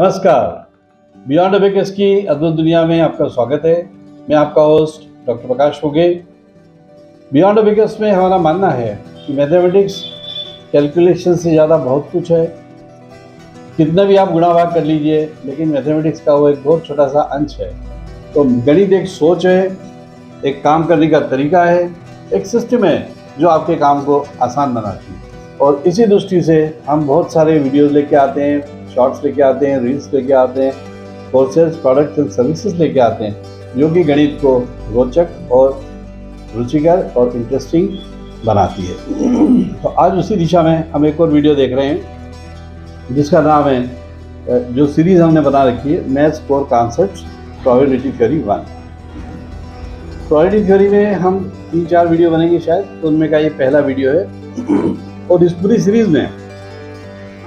नमस्कार। Beyond abacus की अद्भुत दुनिया में आपका स्वागत है। मैं आपका होस्ट डॉक्टर प्रकाश होगे। बियॉन्ड अबेकस में हमारा मानना है कि मैथमेटिक्स कैलकुलेशन से ज़्यादा बहुत कुछ है। कितना भी आप गुणा भाग कर लीजिए, लेकिन मैथमेटिक्स का वो एक बहुत छोटा सा अंश है। तो गणित एक सोच है, एक काम करने का तरीका है, एक सिस्टम है जो आपके काम को आसान बनाती है। और इसी दृष्टि से हम बहुत सारे वीडियोज़ लेके आते हैं, शॉर्ट्स लेके आते हैं, रील्स लेके आते हैं, कोर्सेज, प्रोडक्ट्स एंड सर्विसेज लेके आते हैं, जो कि गणित को रोचक और रुचिकर और इंटरेस्टिंग बनाती है। तो आज उसी दिशा में हम एक और वीडियो देख रहे हैं जिसका नाम है, जो सीरीज़ हमने बना रखी है, maths core concepts probability theory 1। Probability theory में हम 3-4 वीडियो बनेंगे शायद, तो उनमें का ये पहला वीडियो है। और इस पूरी सीरीज़ में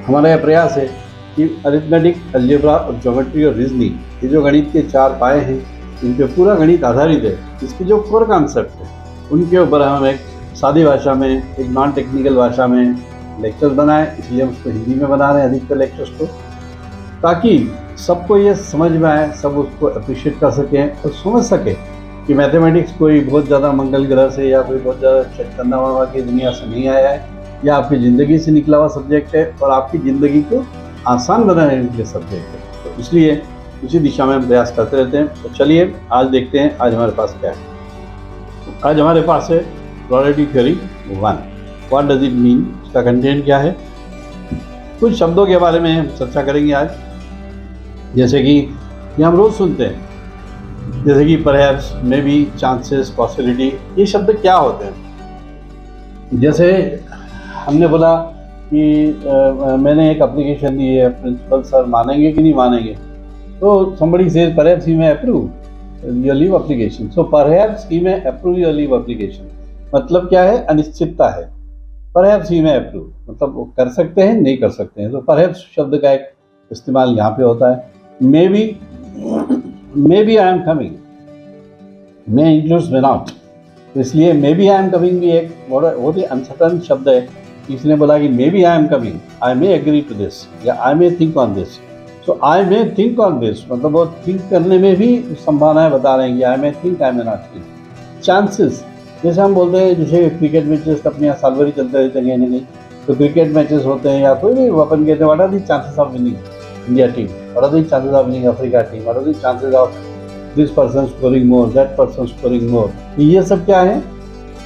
हमारा यह प्रयास है कि अरिथमेटिक, अलजेब्रा और ज्योमेट्री और रीजनिंग, ये जो गणित के 4 पाए हैं, इन पे पूरा गणित आधारित है। इसके जो कोर कॉन्सेप्ट है उनके ऊपर हम एक सादी भाषा में, एक नॉन टेक्निकल भाषा में लेक्चर्स बनाएं। इसलिए हम उसको हिंदी में बना रहे हैं अधिकतर लेक्चर्स को, ताकि सबको ये समझ में आए, सब उसको अप्रिशिएट कर सकें और समझ सकें कि मैथमेटिक्स कोई बहुत ज़्यादा मंगल ग्रह से या कोई बहुत ज़्यादा चंदा की दुनिया से नहीं आया है, या आपकी ज़िंदगी से निकला हुआ सब्जेक्ट है और आपकी ज़िंदगी को आसान बनाने के लिए सब्जेक्ट है। तो इसलिए उसी दिशा में हम प्रयास करते रहते हैं। तो चलिए आज देखते हैं आज हमारे पास क्या है। आज हमारे पास है probability theory 1। What does it mean, इसका कंटेंट क्या है, कुछ शब्दों के बारे में हम चर्चा करेंगे आज। जैसे कि ये हम रोज़ सुनते हैं, जैसे कि perhaps, may be, chances, possibility, ये शब्द क्या होते हैं। जैसे हमने बोला कि मैंने एक एप्लीकेशन दी है, प्रिंसिपल सर मानेंगे कि नहीं मानेंगे, तो somebody says perhaps he may approve your leave application, so perhaps he may approve your leave application। मतलब क्या है, अनिश्चितता है। perhaps he may approve मतलब वो कर सकते हैं, नहीं कर सकते हैं। तो perhaps शब्द का एक इस्तेमाल यहाँ पे होता है। maybe I am coming, may includes may not, इसलिए maybe I am coming भी एक बहुत ही अनसर्टन शब्द है। इसने बोला कि maybe I am coming, I may agree to this, या I may think on this. So I may think on this मतलब वो थिंक करने में भी संभावनाएं बता रहे हैं कि I may think, I may not think. Chances, जैसे हम बोलते हैं, जैसे क्रिकेट मैचेस अपने यहाँ साल भर ही चलते रहते हैं, कहीं ना कहीं तो क्रिकेट मैचेस होते हैं या कोई भी अपन कहते हैं, what are the chances of winning India team, what are the chances of winning Africa team, what are the chances of this person scoring more, that person scoring more. ये सब क्या है,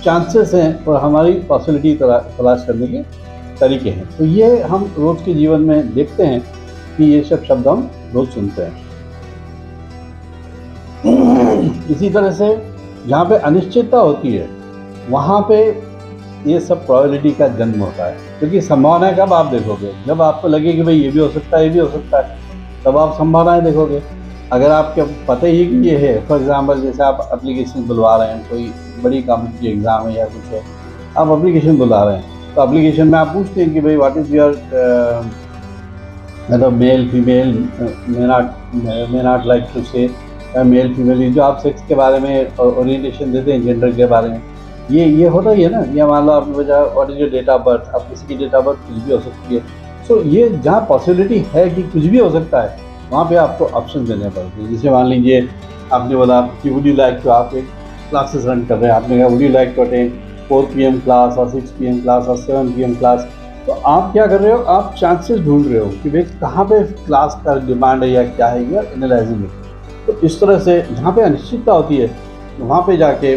चांसेस हैं और हमारी पॉसिबिलिटी तलाश करने के तरीके हैं। तो ये हम रोज़ के जीवन में देखते हैं कि ये सब शब्द हम रोज़ सुनते हैं। इसी तरह से जहाँ पे अनिश्चितता होती है वहाँ पे ये सब प्रोबेबिलिटी का जन्म होता है, क्योंकि संभावनाएं कब आप देखोगे, जब आपको लगे कि भाई ये भी हो सकता है, ये भी हो सकता है, तब आप संभावनाएं देखोगे। अगर आपके पता ही कि ये है, फॉर एग्जांपल जैसे आप एप्लीकेशन बुलवा रहे हैं, कोई बड़ी कॉम्पिटिटिव एग्ज़ाम है या कुछ है, आप एप्लीकेशन बुला रहे हैं, तो एप्लीकेशन में आप पूछते हैं कि भाई व्हाट इज़ योर मतलब male female, may not like to say male female, जो आप सेक्स के बारे में ओरिएंटेशन देते हैं, जेंडर के बारे में, ये होता ही है ना। या मान लो आपने पूछा what is your date of birth, अब किसी की डेट ऑफ बर्थ कुछ भी हो सकती है। सो ये जहाँ पॉसिबिलिटी है कि कुछ भी हो सकता है, वहाँ पे आपको ऑप्शन देने पड़ते हैं। जैसे मान लीजिए आपने बोला कि वुड यू लाइक टू, आप एक क्लासेस रन कर रहे हैं, आपने कहा would you like to attend 4 PM class और 6 PM क्लास और 7 PM क्लास। तो आप क्या कर रहे हो, आप चांसेस ढूंढ रहे हो कि भाई कहाँ पे क्लास का डिमांड है या क्या है, या एनालाइजिंग है। तो इस तरह से जहाँ पे अनिश्चितता होती है वहाँ पे जाके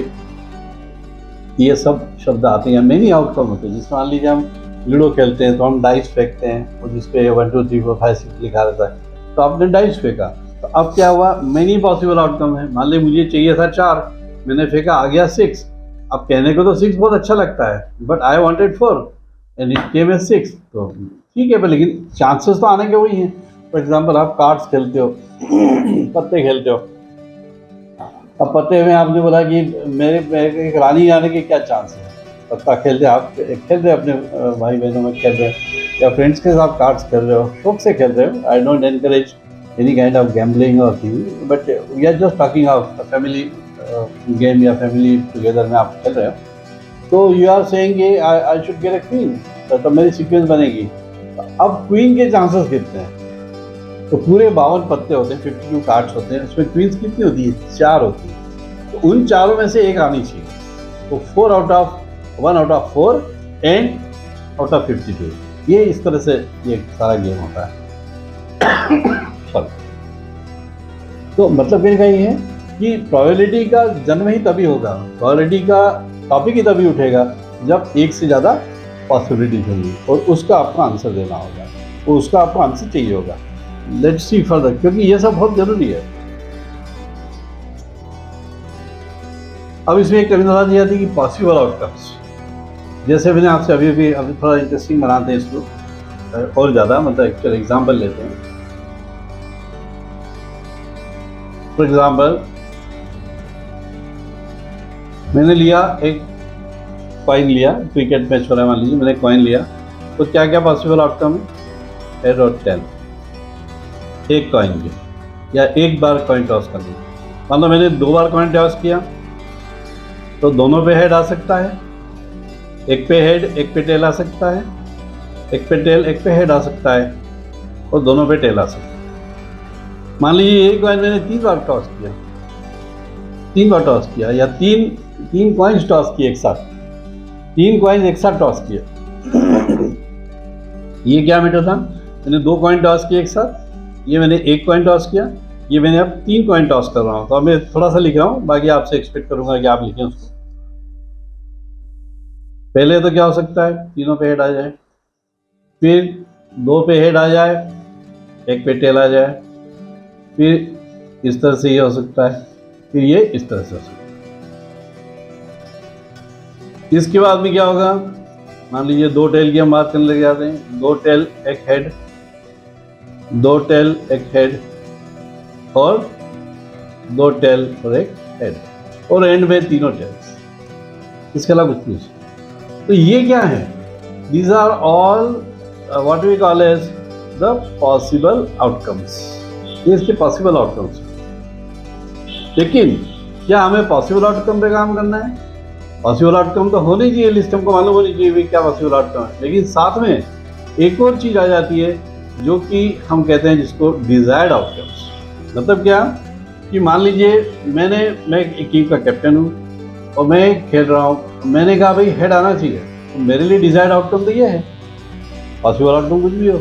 ये सब शब्द आते हैं। मेनी आउटकम होते हैं। जिस मान लीजिए हम लूडो खेलते हैं तो हम डाइस फेंकते हैं, और जिसपे 1 2 3 4 5 6 लिखा रहता है, तो आपने डाइस फेंका, तो अब क्या हुआ, मेनी पॉसिबल आउटकम है। मान लीजिए मुझे चाहिए था 4, मैंने फेंका, आ गया 6। अब कहने को तो 6 बहुत अच्छा लगता है, but I wanted 4 and it came as 6। तो ठीक है, पर लेकिन चांसेस तो आने के वही हैं। फॉर एग्जाम्पल आप कार्ड्स खेलते हो, पत्ते खेलते हो। अब पत्ते में आपने बोला कि मेरे एक रानी आने के क्या चांस है, पत्ता खेलते आप खेल रहे हो, अपने भाई बहनों में खेल रहे हो, या फ्रेंड्स के साथ कार्ड्स खेल रहे हो, शौक से खेल रहे हो। I don't encourage any kind of gambling और thing, but we are just talking of family game या फैमिली टुगेदर में आप खेल रहे हो। तो you are saying I should get a queen, तो मेरी सीक्वेंस बनेगी। अब क्वीन के चांसेस कितने हैं, तो पूरे 52 पत्ते होते हैं, 52 कार्ड्स होते हैं, उसमें क्वींस कितनी होती है? 4 होती है। तो उन चारों में से एक आनी चाहिए। तो 1 out of 4 and out of 52, ये इस तरह से ये सारा गेम होता है। तो मतलब कहने का ये है कि प्रोबेबिलिटी का जन्म ही तभी होगा, प्रोबेबिलिटी का टॉपिक ही तभी उठेगा जब एक से ज़्यादा पॉसिबिलिटी होगी और उसका आपको आंसर देना होगा, और उसका आपको आंसर चाहिए होगा। लेट्स सी फर्दर, क्योंकि ये सब बहुत जरूरी है। अब इसमें एक टर्मिनोलॉजी आती है कि पॉसिबल आउटकम्स। जैसे मैंने आपसे अभी थोड़ा इंटरेस्टिंग बनाते हैं इसको और ज़्यादा, मतलब एक्चुअल एग्जाम्पल लेते हैं। फॉर एग्जाम्पल, मैंने लिया एक कॉइन लिया, क्रिकेट मैच हो रहा है मान लीजिए, मैंने कॉइन लिया, तो क्या क्या पॉसिबल आउटकम है? हेड और टेल, एक कॉइन के, या एक बार कॉइन टॉस करना। मान लो मैंने 2 बार कॉइन टॉस किया, तो दोनों पे हेड आ सकता है, एक पे हेड एक पे टेल आ सकता है, एक पे टेल एक पे हेड आ सकता है, और दोनों पे टेल आ सकता है। मान लीजिए एक कॉइन मैंने 3 बार टॉस किया, 3 बार टॉस किया, या तीन कॉइन्स टॉस किए एक साथ, 3 कॉइन्स एक साथ टॉस किए। ये क्या मैटर था? मैंने 2 कॉइन टॉस किए एक साथ, ये मैंने 1 कॉइन टॉस किया, ये मैंने अब 3 कॉइन टॉस कर रहा हूँ। तो अब मैं थोड़ा सा लिख रहा हूँ, बाकी आपसे एक्सपेक्ट करूंगा कि आप लिखें उसको। पहले तो क्या हो सकता है? तीनों पे हेड आ जाए, फिर 2 पे हेड आ जाए, 1 पे टेल आ जाए, फिर इस तरह से ये हो सकता है, फिर ये इस तरह से हो सकता है। इसके बाद में क्या होगा? मान लीजिए 2 टेल की हम बात करने लग जाते हैं, 2 टेल एक हेड, 2 टेल एक हेड, और 2 टेल और एक हेड, और एंड में तीनों टेल्स, इसके अलावा कुछ नहीं। तो ये क्या है? These are all what we call as the possible outcomes. ये इसके पॉसिबल आउटकम्स। लेकिन क्या हमें पॉसिबल आउटकम पे काम करना है? पॉसिबल आउटकम तो होनी चाहिए, लिस्ट हमको मालूम होनी चाहिए क्या पॉसिबल आउटकम है। लेकिन साथ में एक और चीज़ आ जाती है जो कि हम कहते हैं जिसको डिजायर्ड आउटकम्स। मतलब क्या कि मान लीजिए मैं एक टीम का कैप्टन हूँ और मैं खेल रहा हूँ, मैंने कहा भाई हेड आना चाहिए, तो मेरे लिए डिजायर्ड आउटकम तो ये है, पॉसिबल आउटकम कुछ भी हो।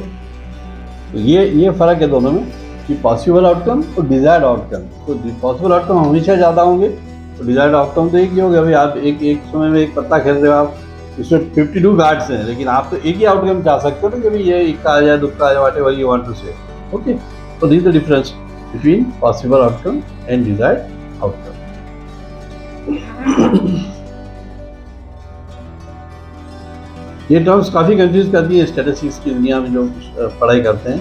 तो ये फ़र्क है दोनों में कि पॉसिबल आउटकम और डिजायर्ड आउटकम। तो पॉसिबल आउटकम हमेशा ज़्यादा होंगे, तो डिजायर्ड आउटकम तो एक ही होगा। भाई आप एक समय में एक पत्ता खेल रहे हो, आप इसमें 52 कार्ड्स हैं, लेकिन आप तो एक ही आउटकम चाह सकते हो ना कि भाई ये इक्का आ जाए, दुक्का आ जाए, व्हाटएवर यू वांट टू से। ओके, तो this the difference between possible outcome and desired outcome. ये टर्म्स काफ़ी कंफ्यूज करती है स्टैटिस्टिक्स की दुनिया में जो पढ़ाई करते हैं।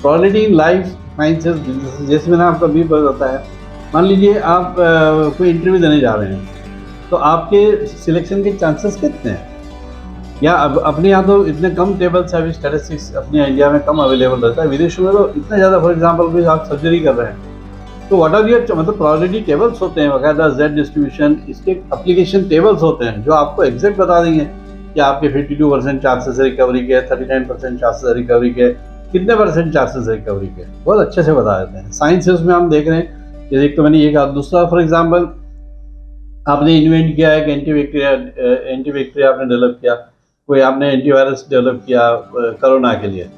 Probability in life sciences, business, जैसे मैंने आपको अभी बताया, मान लीजिए आप कोई इंटरव्यू देने जा रहे हैं, तो आपके सिलेक्शन के चांसेस कितने हैं? या अपने यहाँ तो इतने कम टेबल्स है, अभी स्टैटिस्टिक्स अपने इंडिया में कम अवेलेबल रहता है, विदेशों में तो इतना ज़्यादा। फॉर एग्जांपल कोई आप सर्जरी कर रहे हैं, तो व्हाट आर योर मतलब प्रोबेबिलिटी टेबल्स होते हैं वगैरह, जेड डिस्ट्रीब्यूशन, इसके एप्लीकेशन टेबल्स होते हैं जो आपको एग्जैक्ट बता देंगे कि आपके 52% चांसेस है रिकवरी के, 39% चांसेस है रिकवरी के, कितने % चांसेस है रिकवरी के, बहुत अच्छे से बता देते हैं। साइंसेस में हम देख रहे हैं, जैसे एक तो मैंने ये कहा, दूसरा फॉर एग्जांपल आपने इन्वेंट किया है कि एंटीबैक्टीरिया आपने डेवलप किया, कोई आपने एंटीवायरस डेवलप किया कोरोना के लिए।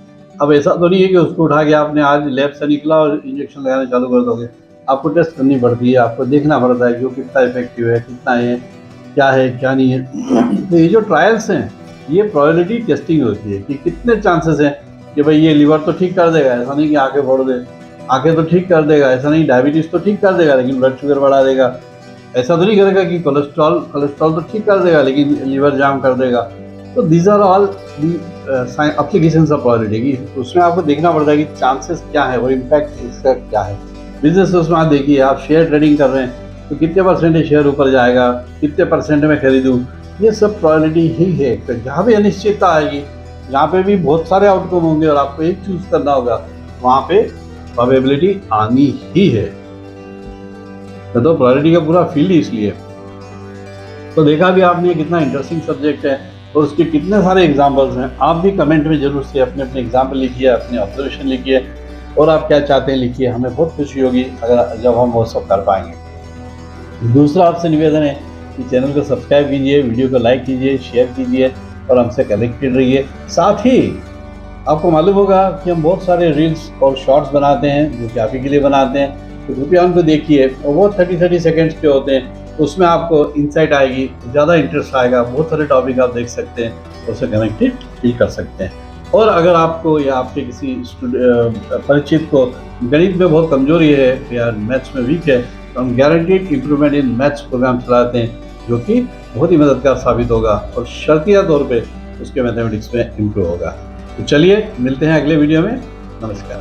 अब ऐसा तो नहीं है कि उसको उठा के आपने आज लैब से निकला और इंजेक्शन लगाने चालू कर दोगे, आपको टेस्ट करनी पड़ती है, आपको देखना पड़ता है कि वो कितना इफेक्टिव है, कितना है, क्या है क्या नहीं है। तो ये जो ट्रायल्स हैं ये प्रोबेबिलिटी टेस्टिंग होती है कि कितने चांसेस हैं कि भाई ये लिवर तो ठीक कर देगा, ऐसा नहीं कि आंखें फोड़ दे, आंखें तो ठीक कर देगा, ऐसा नहीं डायबिटीज़ तो ठीक कर देगा लेकिन ब्लड शुगर बढ़ा देगा, ऐसा तो नहीं करेगा कि कोलेस्ट्रॉल तो ठीक कर देगा लेकिन लीवर जाम कर देगा। तो these are all the applications of probability की उसमें आपको देखना पड़ता है कि चांसेस क्या है और इम्पैक्ट इसका क्या है। बिजनेस उसमें आप देखिए, आप शेयर ट्रेडिंग कर रहे हैं तो कितने % शेयर ऊपर जाएगा, कितने % में खरीदूँ, ये सब प्रोबेबिलिटी ही है। तो जहाँ भी अनिश्चितता आएगी, जहाँ पे भी बहुत सारे आउटकम होंगे और आपको एक चूज करना होगा, वहाँ पे प्रोबेबिलिटी आनी ही है। तो प्रोबेबिलिटी का पूरा फील्ड इसलिए। तो देखा भी आपने कितना इंटरेस्टिंग सब्जेक्ट है और उसके कितने सारे एग्जाम्पल्स हैं। आप भी कमेंट में जरूर से अपने एग्जाम्पल लिखिए, अपने ऑब्जर्वेशन लिखिए और आप क्या चाहते हैं लिखिए, हमें बहुत खुशी होगी अगर जब हम वो सब कर पाएंगे। दूसरा आपसे निवेदन है कि चैनल को सब्सक्राइब कीजिए, वीडियो को लाइक कीजिए, शेयर कीजिए और हमसे कनेक्टेड रहिए। साथ ही आपको मालूम होगा कि हम बहुत सारे रील्स और शॉर्ट्स बनाते हैं जो कि आप ही के लिए बनाते हैं, तो कृपया उनको देखिए। और वो 30 सेकेंड्स के होते हैं, तो उसमें आपको इंसाइट आएगी, ज़्यादा इंटरेस्ट आएगा, बहुत सारे टॉपिक आप देख सकते हैं, उससे कनेक्टेड फील कर सकते हैं। और अगर आपको या आपके किसी परिचित को गणित में बहुत कमजोरी है या मैथ्स में वीक है, तो हम guaranteed improvement in maths program चलाते हैं जो कि बहुत ही मददगार साबित होगा और शर्तिया तौर पे उसके मैथमेटिक्स में इम्प्रूव होगा। तो चलिए मिलते हैं अगले वीडियो में। नमस्कार।